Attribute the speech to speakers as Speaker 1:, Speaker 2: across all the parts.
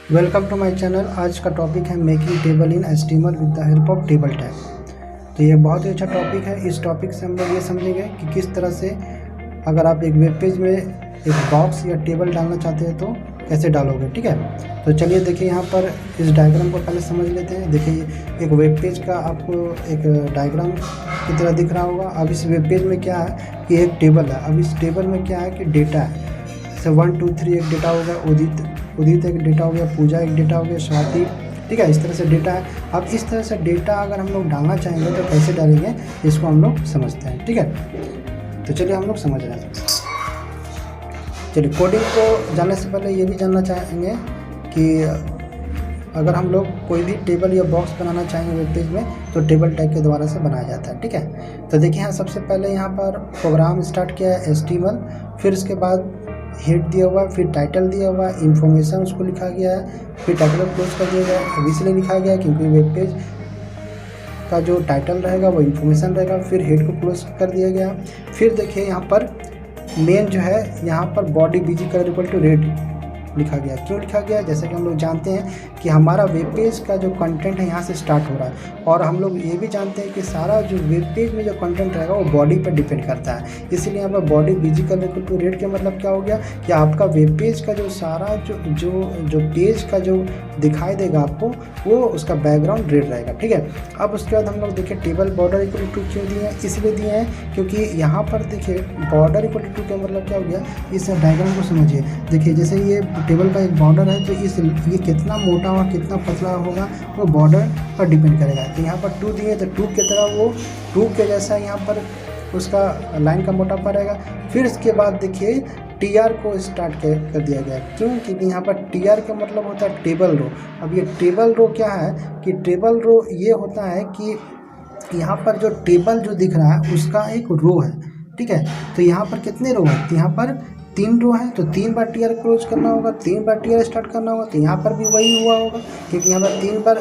Speaker 1: Welcome to my channel. आज का topic है making table in HTML with the help of table tag. तो ये बहुत ही अच्छा टॉपिक है। इस टॉपिक से हम लोग ये समझेंगे कि किस तरह से अगर आप एक वेब पेज में एक बॉक्स या टेबल डालना चाहते हैं तो कैसे डालोगे। ठीक है, तो चलिए देखिए यहाँ पर इस डायग्राम को पहले समझ लेते हैं। देखिए एक वेब पेज का आपको एक डायग्राम की तरह दिख रहा होगा। अब इस वेब पेज में क्या है कि एक टेबल है। अब इस टेबल में क्या है कि डेटा है, जैसे 1 2 3 एक डेटा होगा, उदित एक डेटा हो गया, पूजा एक डेटा हो गया, स्वाति। ठीक है, इस तरह से डेटा है। अब इस तरह से डेटा अगर हम लोग डालना चाहेंगे तो कैसे डालेंगे इसको हम लोग समझते हैं। ठीक है, तो चलिए हम लोग समझ रहे हैं। चलिए कोडिंग को जानने से पहले ये भी जानना चाहेंगे कि अगर हम लोग कोई भी टेबल या बॉक्स बनाना चाहेंगे वेब पेज में तो टेबल टैग के द्वारा से बनाया जाता है। ठीक है, तो देखिए यहाँ सबसे पहले यहाँ पर प्रोग्राम स्टार्ट किया है HTML, फिर इसके बाद हेड दिया हुआ है, फिर टाइटल दिया हुआ है, इन्फॉर्मेशन उसको लिखा गया है, फिर टाइटल क्लोज कर दिया गया है। अब इसलिए लिखा गया है क्योंकि वेब पेज का जो टाइटल रहेगा वो इन्फॉर्मेशन रहेगा। फिर हेड को क्लोज कर दिया गया। फिर देखिए यहाँ पर मेन जो है यहाँ पर body BG colour equal to red लिखा गया। क्यों लिखा गया? जैसे कि हम लोग जानते हैं कि हमारा वेब पेज का जो कंटेंट है यहाँ से स्टार्ट हो रहा है, और हम लोग ये भी जानते हैं कि सारा जो वेब पेज में जो कंटेंट रहेगा वो बॉडी पर डिपेंड करता है। इसलिए यहाँ पर body BG colour equal to red का मतलब क्या हो गया कि आपका वेब पेज का जो सारा जो पेज का जो दिखाई देगा आपको वो उसका बैकग्राउंड रेड रहेगा। ठीक है, अब उसके बाद हम लोग देखिए टेबल बॉर्डर इक्वल टू क्यों दिए हैं? इसलिए दिए हैं क्योंकि यहाँ पर देखिए बॉर्डर इक्वल टू का मतलब क्या हो गया, इस डायग्राम को समझिए। देखिए जैसे ये टेबल का एक बॉर्डर है तो ये कितना मोटा होगा कितना पतला होगा वो बॉर्डर पर डिपेंड करेगा। तो यहाँ पर 2 दिए तो 2 की तरह वो 2 के जैसा यहाँ पर उसका लाइन का मोटापा रहेगा। फिर इसके बाद देखिए TR को स्टार्ट कर दिया गया। क्यों? क्योंकि यहाँ पर TR का मतलब होता है टेबल रो। अब ये टेबल रो क्या है कि टेबल रो ये होता है कि यहाँ पर जो टेबल जो दिख रहा है उसका एक रो है। ठीक है, तो यहाँ पर कितने रो है? तो यहाँ पर 3 रो है, तो 3 बार TR क्लोज करना होगा, 3 बार TR स्टार्ट करना होगा। तो यहाँ पर भी वही हुआ होगा क्योंकि यहाँ पर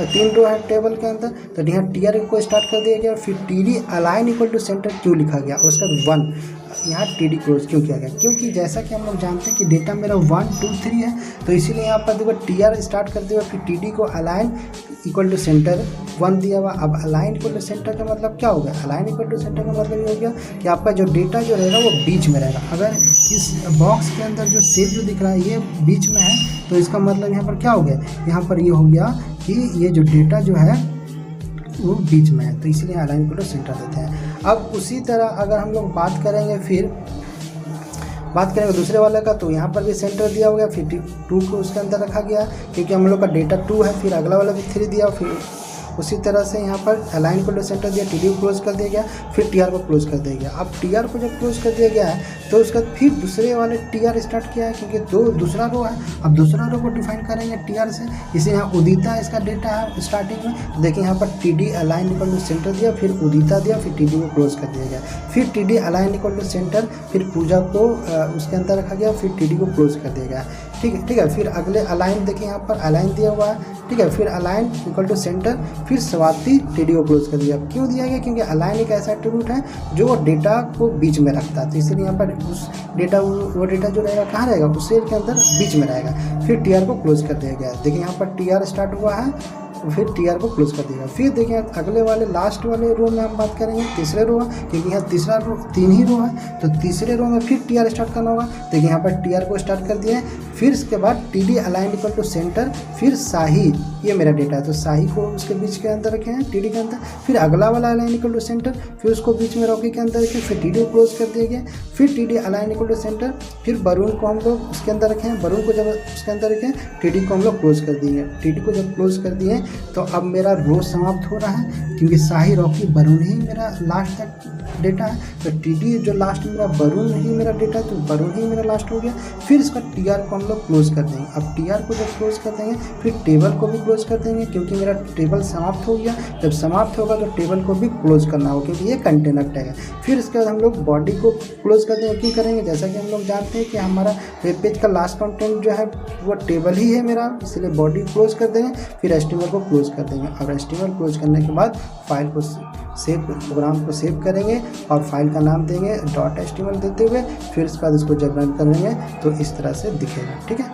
Speaker 1: 3 रो है टेबल के अंदर, तो यहाँ TR को स्टार्ट कर दिया गया। फिर TD align equal to centre क्यों लिखा गया? उसका 1 यहाँ TD क्लोज क्यों किया गया? क्योंकि जैसा कि हम लोग जानते हैं कि डेटा मेरा 1 2 3 है, तो इसीलिए यहाँ पर देखो TR स्टार्ट कर दिया, फिर TD को अलाइन इक्वल टू सेंटर 1 दिया हुआ। अब अलाइन इक्वल टू सेंटर का मतलब क्या होगा? अलाइन इक्वल टू सेंटर का मतलब ये हो गया कि आपका जो डेटा जो रहेगा वो बीच में रहेगा। अगर इस बॉक्स के अंदर जो शेप जो दिख रहा है ये बीच में है तो इसका मतलब यहाँ पर क्या हो गया? यहाँ पर ये हो गया कि ये जो डेटा जो है वो बीच में है, तो इसलिए अलाइन इक्वल टू सेंटर देते हैं। अब उसी तरह अगर हम लोग बात करेंगे दूसरे वाले का, तो यहाँ पर भी सेंटर दिया हो गया, फिर 2 को उसके अंदर रखा गया क्योंकि हम लोग का डेटा 2 है। फिर अगला वाला भी 3 दिया, फिर उसी तरह से यहाँ पर अलाइन को सेंटर दिया, TD को क्लोज कर दिया गया, फिर TR को क्लोज कर दिया गया। अब TR को जब क्लोज कर दिया गया है तो उसका फिर दूसरे वाले TR स्टार्ट किया है क्योंकि दूसरा रो है। अब दूसरा रो को डिफाइन करेंगे TR से, इसे यहाँ उदिता इसका डेटा है स्टार्टिंग में। देखिए यहाँ पर TD align equal to centre दिया, फिर उदिता दिया, फिर TD को क्लोज कर दिया गया। फिर TD align equal to centre, फिर पूजा को उसके अंदर रखा गया, फिर TD को क्लोज कर दिया गया। ठीक है, फिर अगले अलाइन देखिए यहाँ पर अलाइन दिया हुआ है। ठीक है, फिर अलाइन इक्वल टू सेंटर, फिर स्वाति TD को क्लोज कर दिया। क्यों दिया गया? क्योंकि अलाइन एक ऐसा एट्रीब्यूट है जो डेटा को बीच में रखता है, तो इसलिए यहाँ पर उस डेटा वो डेटा जो रहेगा कहाँ रहेगा? उस सेल के अंदर बीच में रहेगा। फिर TR को क्लोज कर दिया गया। देखिए यहाँ पर TR स्टार्ट हुआ है, फिर TR को क्लोज कर देगा। फिर देखिए अगले वाले लास्ट वाले रो में हम बात करेंगे तीसरे रो है क्योंकि यहाँ तीसरा रो 3 ही रो है, तो तीसरे रो में फिर TR स्टार्ट करना होगा। देखिए यहाँ पर TR को स्टार्ट कर दिया है। फिर इसके बाद TD align equal to centre, फिर शाही, ये मेरा डेटा है तो शाही को उसके बीच के अंदर रखे हैं TD के अंदर। फिर अगला वाला अलाइन इक्वल टू सेंटर, फिर उसको बीच में रॉकी के अंदर रखें, फिर TD को क्लोज कर दिया गया। फिर TD align equal to centre, फिर वरुण को हम लोग उसके अंदर रखें, वरुण को जब उसके अंदर रखें TD को हम लोग क्लोज कर दिए। TD को जब क्लोज कर दिए तो अब मेरा रो समाप्त हो रहा है क्योंकि शाही रॉकी वरुण ही मेरा लास्ट तक डेटा है, तो TD जो लास्ट मेरा वरुण ही मेरा डेटा है तो वरुण ही मेरा लास्ट हो गया। फिर इसका TR को हम लोग क्लोज कर देंगे। अब TR को जब क्लोज कर देंगे फिर टेबल को भी क्लोज कर देंगे क्योंकि मेरा टेबल समाप्त हो गया। जब समाप्त होगा तो टेबल को भी क्लोज करना होगा क्योंकि ये कंटेनर टैग है। फिर इसके बाद हम लोग बॉडी को क्लोज कर देंगे। क्यों करेंगे? जैसा कि हम लोग जानते हैं कि हमारा वेब पेज का लास्ट कंटेंट जो है वो टेबल ही है मेरा, इसलिए बॉडी क्लोज कर देंगे। फिर HTML को क्लोज कर देंगे। अब HTML क्लोज करने के बाद फाइल को प्रोग्राम को सेव करेंगे और फाइल का नाम देंगे .html देते हुए। फिर इसके बाद इसको जब रन करेंगे तो इस तरह से दिखेगा। ठीक है।